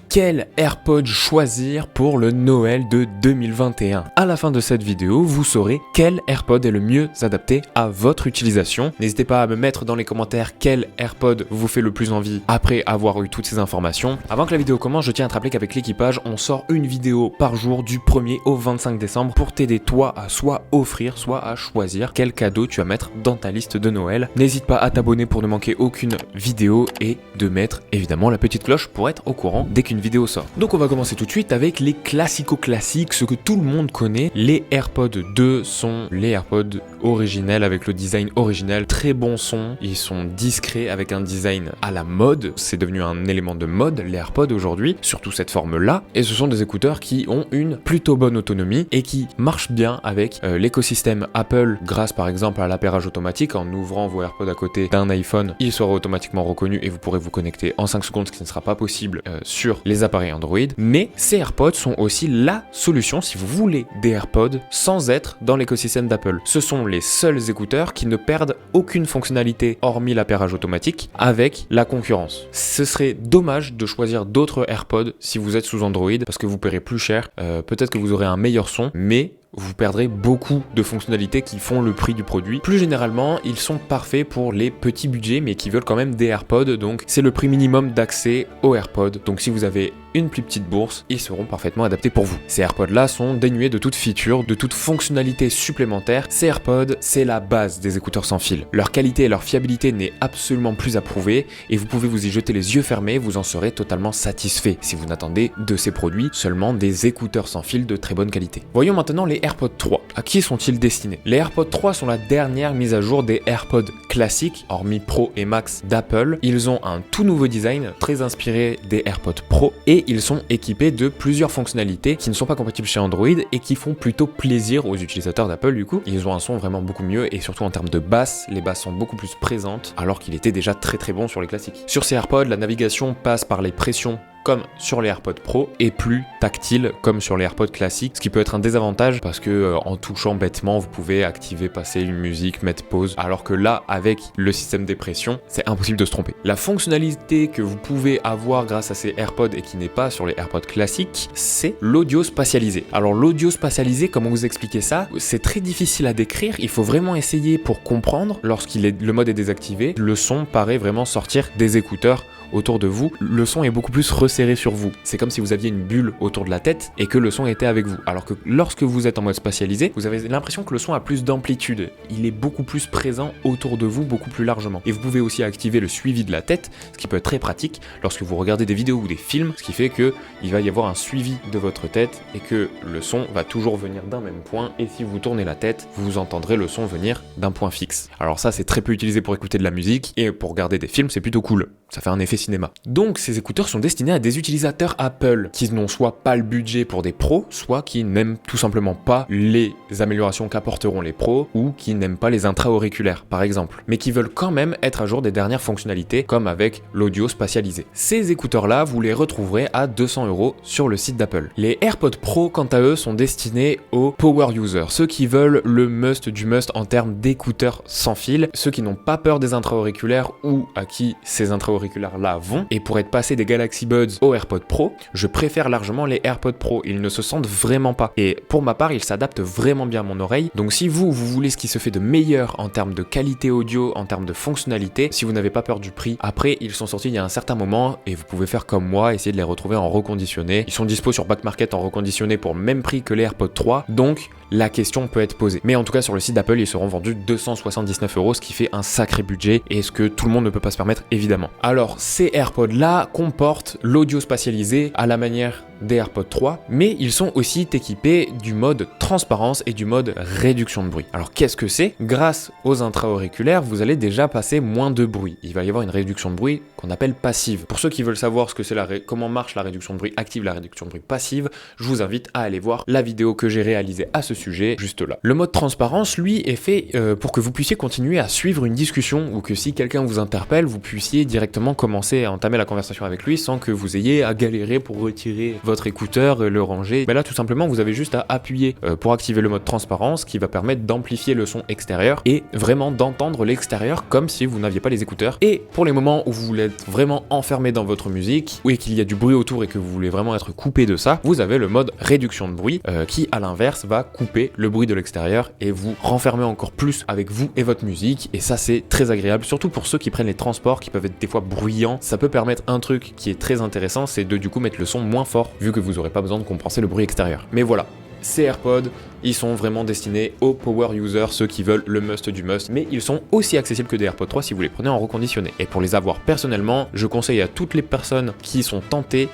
quel AirPod choisir pour le Noël de 2021. À la fin de cette vidéo, vous saurez quel AirPod est le mieux adapté à votre utilisation. N'hésitez pas à me mettre dans les commentaires quel AirPod vous fait le plus envie après avoir eu toutes ces informations. Avant que la vidéo commence, je tiens à te rappeler qu'avec l'équipage, on sort une vidéo par jour du 1er au 25 décembre pour t'aider toi à soit offrir, soit à choisir quel cadeau tu vas mettre dans ta liste de Noël. N'hésite pas à t'abonner pour ne manquer aucune vidéo et de mettre évidemment la petite cloche pour être au courant dès qu'une vidéo sort. Donc on va commencer tout de suite avec les classico-classiques, ce que tout le monde connaît. Les AirPods 2 sont les AirPods originels avec le design original, très bon son, ils sont discrets avec un design à la mode, c'est devenu un élément de mode les AirPods aujourd'hui, surtout cette forme-là, et ce sont des écouteurs qui ont une plutôt bonne autonomie et qui marchent bien avec l'écosystème Apple grâce par exemple à l'appairage automatique. En ouvrant vos AirPods à côté d'un iPhone, il sera automatiquement reconnu et vous pourrez vous connecter en 5 secondes, ce qui ne sera pas possible sur les appareils Android. Mais ces AirPods sont aussi la solution si vous voulez des AirPods sans être dans l'écosystème d'Apple. Ce sont les seuls écouteurs qui ne perdent aucune fonctionnalité hormis l'appairage automatique avec la concurrence. Ce serait dommage de choisir d'autres AirPods si vous êtes sous Android parce que vous paierez plus cher. Peut-être que vous aurez un meilleur son, mais vous perdrez beaucoup de fonctionnalités qui font le prix du produit. Plus généralement, ils sont parfaits pour les petits budgets mais qui veulent quand même des AirPods, donc c'est le prix minimum d'accès aux AirPods. Donc si vous avez une plus petite bourse, ils seront parfaitement adaptés pour vous. Ces AirPods là sont dénués de toute feature, de toute fonctionnalité supplémentaire. Ces AirPods, c'est la base des écouteurs sans fil. Leur qualité et leur fiabilité n'est absolument plus à prouver et vous pouvez vous y jeter les yeux fermés, vous en serez totalement satisfait si vous n'attendez de ces produits seulement des écouteurs sans fil de très bonne qualité. Voyons maintenant les AirPods 3. À qui sont-ils destinés? Les AirPods 3 sont la dernière mise à jour des AirPods classiques, hormis Pro et Max d'Apple. Ils ont un tout nouveau design très inspiré des AirPods Pro et ils sont équipés de plusieurs fonctionnalités qui ne sont pas compatibles chez Android et qui font plutôt plaisir aux utilisateurs d'Apple du coup. Ils ont un son vraiment beaucoup mieux et surtout en termes de basse, les basses sont beaucoup plus présentes alors qu'il était déjà très bon sur les classiques. Sur ces AirPods, la navigation passe par les pressions comme sur les AirPods Pro et plus tactile comme sur les AirPods classiques, ce qui peut être un désavantage parce que en touchant bêtement vous pouvez activer, passer une musique, mettre pause, alors que là avec le système des pressions c'est impossible de se tromper. La fonctionnalité que vous pouvez avoir grâce à ces AirPods et qui n'est pas sur les AirPods classiques, c'est l'audio spatialisé. Alors l'audio spatialisé, comment vous expliquer ça? C'est très difficile à décrire, il faut vraiment essayer pour comprendre. Le mode est désactivé, le son paraît vraiment sortir des écouteurs autour de vous, le son est beaucoup plus resserré sur vous. C'est comme si vous aviez une bulle autour de la tête et que le son était avec vous. Alors que lorsque vous êtes en mode spatialisé, vous avez l'impression que le son a plus d'amplitude. Il est beaucoup plus présent autour de vous, beaucoup plus largement. Et vous pouvez aussi activer le suivi de la tête, ce qui peut être très pratique lorsque vous regardez des vidéos ou des films, ce qui fait que il va y avoir un suivi de votre tête et que le son va toujours venir d'un même point. Et si vous tournez la tête, vous entendrez le son venir d'un point fixe. Alors ça, c'est très peu utilisé pour écouter de la musique et pour regarder des films, c'est plutôt cool. Ça fait un effet cinéma. Donc ces écouteurs sont destinés à des utilisateurs Apple qui n'ont soit pas le budget pour des pros, soit qui n'aiment tout simplement pas les améliorations qu'apporteront les pros ou qui n'aiment pas les intra-auriculaires par exemple, mais qui veulent quand même être à jour des dernières fonctionnalités comme avec l'audio spatialisé. Ces écouteurs là, vous les retrouverez à 200 € sur le site d'Apple. Les AirPods Pro quant à eux sont destinés aux power users, ceux qui veulent le must du must en termes d'écouteurs sans fil, ceux qui n'ont pas peur des intra-auriculaires ou à qui ces intra-auriculaires là vont. Et pour être passé des Galaxy Buds aux AirPods Pro, je préfère largement les AirPods Pro, ils ne se sentent vraiment pas et pour ma part ils s'adaptent vraiment bien à mon oreille. Donc si vous voulez ce qui se fait de meilleur en termes de qualité audio, en termes de fonctionnalité, si vous n'avez pas peur du prix, après ils sont sortis il y a un certain moment et vous pouvez faire comme moi, essayer de les retrouver en reconditionné. Ils sont dispo sur Back Market en reconditionné pour le même prix que les AirPods 3, donc la question peut être posée. Mais en tout cas sur le site d'Apple ils seront vendus 279 €, ce qui fait un sacré budget et ce que tout le monde ne peut pas se permettre évidemment. Alors ces AirPods là comportent l'audio spatialisé à la manière des AirPods 3, mais ils sont aussi équipés du mode transparence et du mode réduction de bruit. Alors qu'est-ce que c'est? Grâce aux intra-auriculaires, vous allez déjà passer moins de bruit. Il va y avoir une réduction de bruit qu'on appelle passive. Pour ceux qui veulent savoir ce que c'est comment marche la réduction de bruit active, la réduction de bruit passive, je vous invite à aller voir la vidéo que j'ai réalisée à ce sujet juste là. Le mode transparence, lui, est fait pour que vous puissiez continuer à suivre une discussion ou que si quelqu'un vous interpelle, vous puissiez directement commencer à entamer la conversation avec lui sans que vous ayez à galérer pour retirer votre écouteur, le ranger. Mais là, tout simplement, vous avez juste à appuyer pour activer le mode transparence qui va permettre d'amplifier le son extérieur et vraiment d'entendre l'extérieur comme si vous n'aviez pas les écouteurs. Et pour les moments où vous êtes vraiment enfermé dans votre musique ou qu'il y a du bruit autour et que vous voulez vraiment être coupé de ça, vous avez le mode réduction de bruit qui à l'inverse va couper le bruit de l'extérieur et vous renfermer encore plus avec vous et votre musique. Et ça c'est très agréable, surtout pour ceux qui prennent les transports qui peuvent être des fois bruyants. Ça peut permettre un truc qui est très intéressant, c'est de du coup mettre le son moins fort vu que vous n'aurez pas besoin de compenser le bruit extérieur. Mais voilà, ces AirPods, ils sont vraiment destinés aux power users, ceux qui veulent le must du must, mais ils sont aussi accessibles que des AirPods 3 si vous les prenez en reconditionné. Et pour les avoir personnellement, je conseille à toutes les personnes qui sont tentées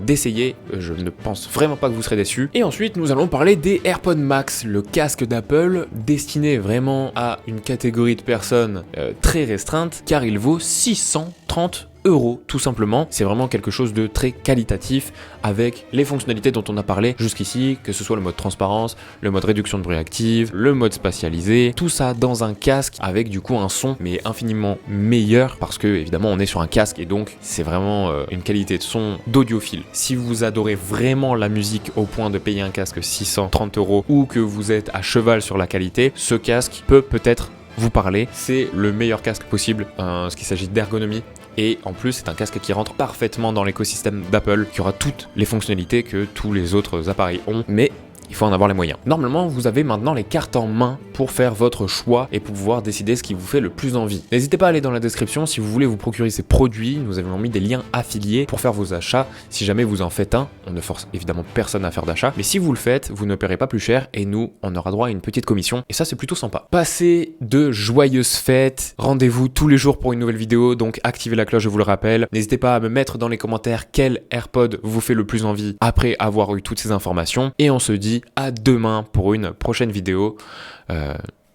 d'essayer, je ne pense vraiment pas que vous serez déçus. Et ensuite, nous allons parler des AirPods Max, le casque d'Apple, destiné vraiment à une catégorie de personnes très restreinte, car il vaut 630 € tout simplement. C'est vraiment quelque chose de très qualitatif avec les fonctionnalités dont on a parlé jusqu'ici, que ce soit le mode transparence, le mode réduction de bruit active, le mode spatialisé, tout ça dans un casque avec du coup un son mais infiniment meilleur parce que évidemment on est sur un casque et donc c'est vraiment une qualité de son d'audiophile. Si vous adorez vraiment la musique au point de payer un casque 630 € ou que vous êtes à cheval sur la qualité, ce casque peut peut-être vous parler. C'est le meilleur casque possible, ce qu'il s'agit d'ergonomie. Et en plus, c'est un casque qui rentre parfaitement dans l'écosystème d'Apple, qui aura toutes les fonctionnalités que tous les autres appareils ont, mais il faut en avoir les moyens. Normalement, vous avez maintenant les cartes en main pour faire votre choix et pour pouvoir décider ce qui vous fait le plus envie. N'hésitez pas à aller dans la description si vous voulez vous procurer ces produits. Nous avons mis des liens affiliés pour faire vos achats. Si jamais vous en faites un, on ne force évidemment personne à faire d'achat, mais si vous le faites, vous ne paierez pas plus cher et nous, on aura droit à une petite commission. Et ça, c'est plutôt sympa. Passez de joyeuses fêtes. Rendez-vous tous les jours pour une nouvelle vidéo, donc activez la cloche, je vous le rappelle. N'hésitez pas à me mettre dans les commentaires quel AirPod vous fait le plus envie après avoir eu toutes ces informations. Et on se dit à demain pour une prochaine vidéo,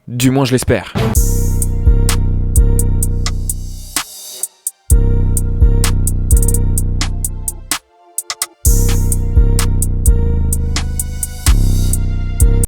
du moins je l'espère.